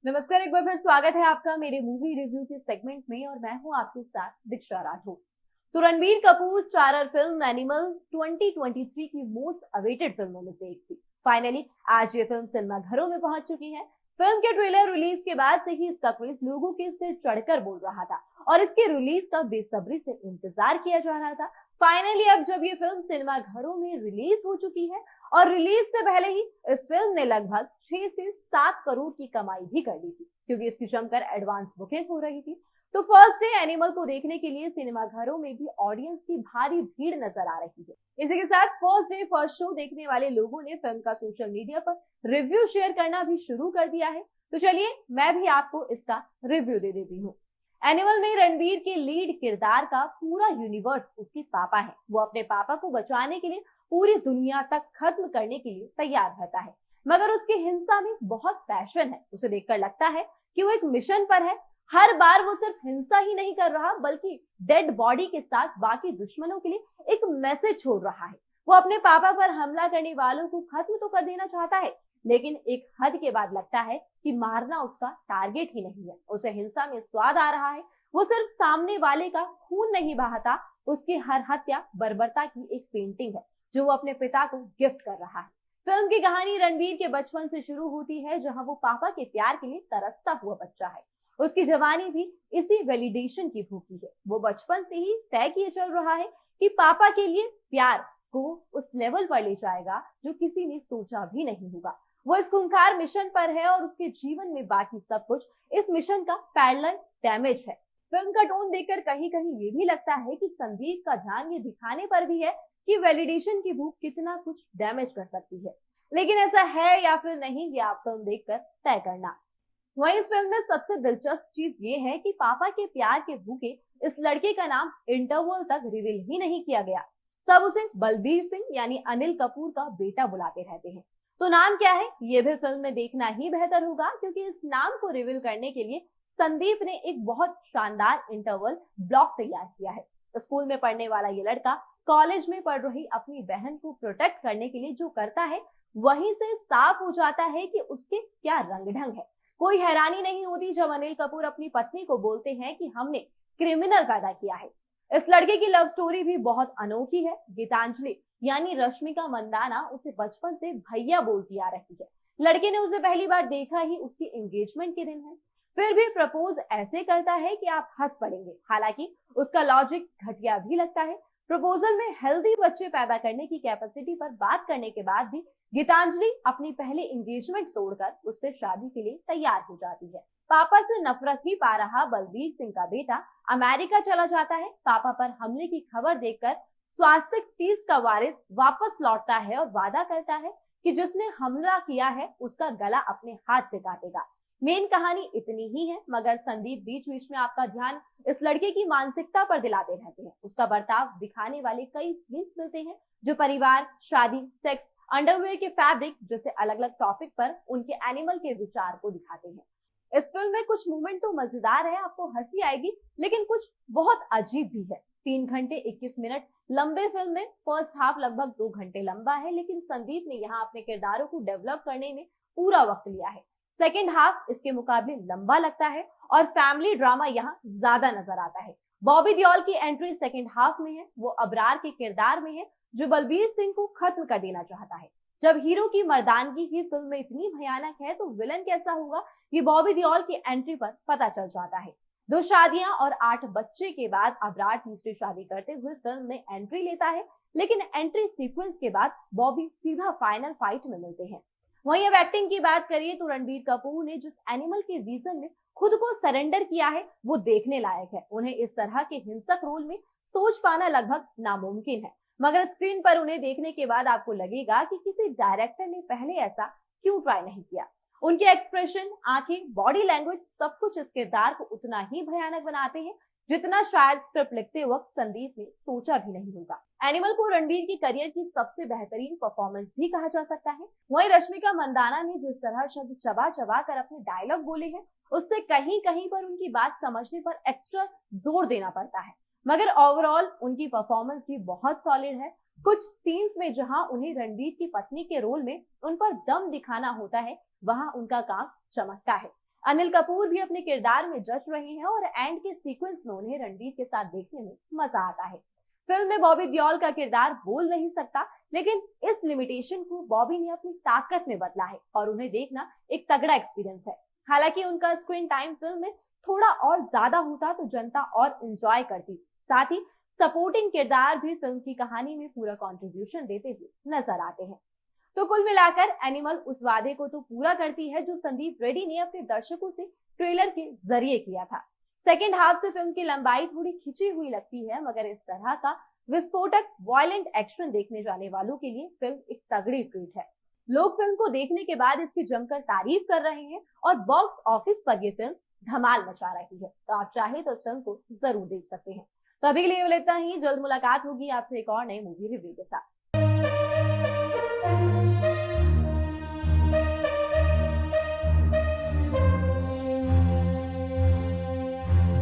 नमस्कार, एक बार फिर स्वागत है आपका मेरे मूवी रिव्यू के सेगमेंट में और मैं हूं आपके साथ दीक्षा राठौर। तो Ranbir Kapoor starrer film animal 2023 की मोस्ट अवेटेड फिल्मों में से एक थी। फाइनली आज ये फिल्म सिनेमाघरों में पहुंच चुकी है। फिल्म के ट्रेलर रिलीज के बाद से ही इसका क्रेज लोगों के सिर चढ़कर बोल रहा था और इसके रिलीज का बेसब्री से इंतजार किया जा रहा था। फाइनली अब जब ये फिल्म सिनेमाघरों में रिलीज हो चुकी है और रिलीज से पहले ही इस फिल्म ने लगभग 6 से 7 करोड़ की कमाई भी कर ली थी, क्योंकि इसकी जमकर एडवांस बुकिंग हो रही थी। तो फर्स्ट डे एनिमल को देखने के लिए सिनेमाघरों में भी ऑडियंस की भारी भीड़ नजर आ रही है। इसी के साथ फर्स्ट डे फर्स्ट शो देखने वाले लोगों ने फिल्म का सोशल मीडिया पर रिव्यू शेयर करना भी शुरू कर दिया है। तो चलिए मैं भी आपको इसका रिव्यू दे देती हूँ। एनिमल में रणबीर के लीड किरदार का पूरा यूनिवर्स उसके पापा है। वो अपने पापा को बचाने के लिए पूरी दुनिया तक खत्म करने के लिए तैयार रहता है, मगर उसकी हिंसा में बहुत पैशन है। उसे देखकर लगता है कि वो एक मिशन पर है। हर बार वो सिर्फ हिंसा ही नहीं कर रहा, बल्कि डेड बॉडी के साथ बाकी दुश्मनों के लिए एक मैसेज छोड़ रहा है। वो अपने पापा पर हमला करने वालों को खत्म तो कर देना चाहता है, लेकिन एक हद के बाद लगता है कि मारना उसका टारगेट ही नहीं है। उसे हिंसा में स्वाद आ रहा है। वो सिर्फ सामने वाले का खून नहीं बहाता, उसकी हर हत्या बर्बरता की एक पेंटिंग है जो वो अपने पिता को गिफ्ट कर रहा है। फिल्म की कहानी रणबीर के बचपन से शुरू होती है, जहां वो पापा के प्यार के लिए तरसता हुआ बच्चा है। उसकी जवानी भी इसी वैलिडेशन की भूखी है। वो बचपन से ही तय किए चल रहा है कि पापा के लिए प्यार को उस लेवल पर ले जाएगा जो किसी ने सोचा भी नहीं होगा। वो इस खूंखार मिशन पर है और उसके जीवन में बाकी सब कुछ इस मिशन का पैरेलल डैमेज है। फिल्म का टोन देखकर कहीं कहीं ये भी लगता है कि संदीप का ध्यान ये दिखाने पर भी है कि वैलिडेशन की भूख कितना कुछ डैमेज कर सकती है। लेकिन ऐसा है या फिर नहीं, ये आप फिल्म देखकर तय करना। वहीं इस फिल्म में सबसे दिलचस्प चीज ये है कि पापा के प्यार के भूखे इस लड़के का नाम इंटरवल तक रिवील ही नहीं किया गया। सब उसे बलबीर सिंह यानी अनिल कपूर का बेटा बुलाते रहते हैं। तो नाम क्या है ये भी फिल्म में देखना ही बेहतर होगा, क्योंकि इस नाम को रिवील करने के लिए संदीप ने एक बहुत शानदार इंटरवल ब्लॉक तैयार किया है। स्कूल में पढ़ने वाला ये लड़का कॉलेज में पढ़ रही अपनी बहन को प्रोटेक्ट करने के लिए जो करता है, वहीं से साफ हो जाता है कि उसके क्या रंग ढंग है। कोई हैरानी नहीं होती जब अनिल कपूर अपनी पत्नी को बोलते हैं कि हमने क्रिमिनल पैदा किया है। इस लड़के की लव स्टोरी भी बहुत अनोखी है। गीतांजलि यानी रश्मिका मंदाना उसे बचपन से भैया बोलती आ रही है। लड़के ने उसे पहली बार देखा ही उसकी एंगेजमेंट के दिन है, फिर भी प्रपोज ऐसे करता है कि आप हंस पड़ेंगे। हालांकि उसका लॉजिक घटिया भी लगता है। प्रपोजल में हेल्दी बच्चे पैदा करने की कैपेसिटी पर बात करने के बाद भी गीतांजलि अपनी पहले एंगेजमेंट तोड़कर उससे शादी के लिए तैयार हो जाती है। पापा से नफरत ही पा रहा बलबीर सिंह का बेटा अमेरिका चला जाता है। पापा पर हमले की खबर देखकर स्वास्तिक स्टील्स का वारिस वापस लौटता है और वादा करता है कि जिसने हमला किया है उसका गला अपने हाथ से काटेगा। मेन कहानी इतनी ही है, मगर संदीप बीच बीच में आपका ध्यान इस लड़के की मानसिकता पर दिलाते रहते हैं। उसका बर्ताव दिखाने वाले कई सीन्स मिलते हैं जो परिवार, शादी, सेक्स, अंडरवेयर के फैब्रिक जैसे अलग अलग टॉपिक पर उनके एनिमल के विचार को दिखाते हैं। इस फिल्म में कुछ मोमेंट तो मजेदार है, आपको हंसी आएगी, लेकिन कुछ बहुत अजीब भी है। 3 घंटे 21 मिनट लंबे फिल्म में फर्स्ट हाफ लगभग 2 घंटे लंबा है, लेकिन संदीप ने यहाँ अपने किरदारों को डेवलप करने में पूरा वक्त लिया है। सेकेंड हाफ इसके मुकाबले लंबा लगता है और फैमिली ड्रामा यहाँ ज्यादा नजर आता है। बॉबी देओल की एंट्री सेकेंड हाफ में है। वो अबरार के किरदार में है जो बलबीर सिंह को खत्म कर देना चाहता है। जब हीरो की मर्दानगी ही फिल्म में इतनी भयानक है, तो विलन कैसा होगा ये बॉबी देओल की एंट्री पर पता चल जाता है। 2 शादियां और 8 बच्चे के बाद अबरार तीसरी शादी करते हुए फिल्म में एंट्री लेता है, लेकिन एंट्री सीक्वेंस के बाद बॉबी सीधा फाइनल फाइट में मिलते हैं। वहीं अब एक्टिंग की बात करिए तो रणबीर कपूर ने जिस एनिमल के रीजन में खुद को सरेंडर किया है वो देखने लायक है। उन्हें इस तरह के हिंसक रोल में सोच पाना लगभग नामुमकिन है, मगर स्क्रीन पर उन्हें देखने के बाद आपको लगेगा कि किसी डायरेक्टर ने पहले ऐसा क्यों ट्राई नहीं किया। उनके एक्सप्रेशन, आंखें, बॉडी लैंग्वेज सब कुछ इस किरदार को उतना ही भयानक बनाते हैं जितना शायद स्क्रिप्ट लिखते वक्त संदीप ने सोचा भी नहीं होगा। एनिमल को रणबीर की करियर की सबसे बेहतरीन परफॉर्मेंस भी कहा जा सकता है। वहीं रश्मिका मंदाना ने जिस तरह शब्द चबा चबा कर अपने डायलॉग बोले हैं, उससे कहीं कहीं पर उनकी बात समझने पर एक्स्ट्रा जोर देना पड़ता है, मगर ओवरऑल उनकी परफॉर्मेंस भी बहुत सॉलिड है। कुछ सीन्स में जहां उन्हें रणबीर की पत्नी के रोल में उन पर दम दिखाना होता है, वहां उनका काम चमकता है। अनिल कपूर भी अपने किरदार में जच रहे हैं और एंड के सीक्वेंस में उन्हें रणबीर के साथ देखने में मजा आता है। फिल्म में बॉबी देओल का किरदार बोल नहीं सकता, लेकिन इस लिमिटेशन को बॉबी ने अपनी ताकत में बदला है और उन्हें देखना एक तगड़ा एक्सपीरियंस है। हालांकि उनका स्क्रीन टाइम फिल्म में थोड़ा और ज्यादा होता तो जनता और एंजॉय करती। साथ ही सपोर्टिंग किरदार भी फिल्म की कहानी में पूरा कंट्रीब्यूशन देते हुए नजर आते हैं। तो कुल मिलाकर एनिमल उस वादे को तो पूरा करती है जो संदीप रेड्डी ने अपने दर्शकों से ट्रेलर के जरिए किया था। सेकेंड हाफ से फिल्म की लंबाई थोड़ी खिंची हुई लगती है, मगर इस तरह का विस्फोटक वायलेंट एक्शन देखने जाने वालों के लिए फिल्म एक तगड़ी ट्रीट है। लोग फिल्म को देखने के बाद इसकी जमकर तारीफ कर रहे हैं और बॉक्स ऑफिस पर यह फिल्म धमाल मचा रही है। तो आप चाहे तो इस फिल्म को जरूर देख सकते हैं। तो अभी के लिए इतना ही। जल्द मुलाकात होगी आपसे एक और नई मूवी रिव्यू के साथ।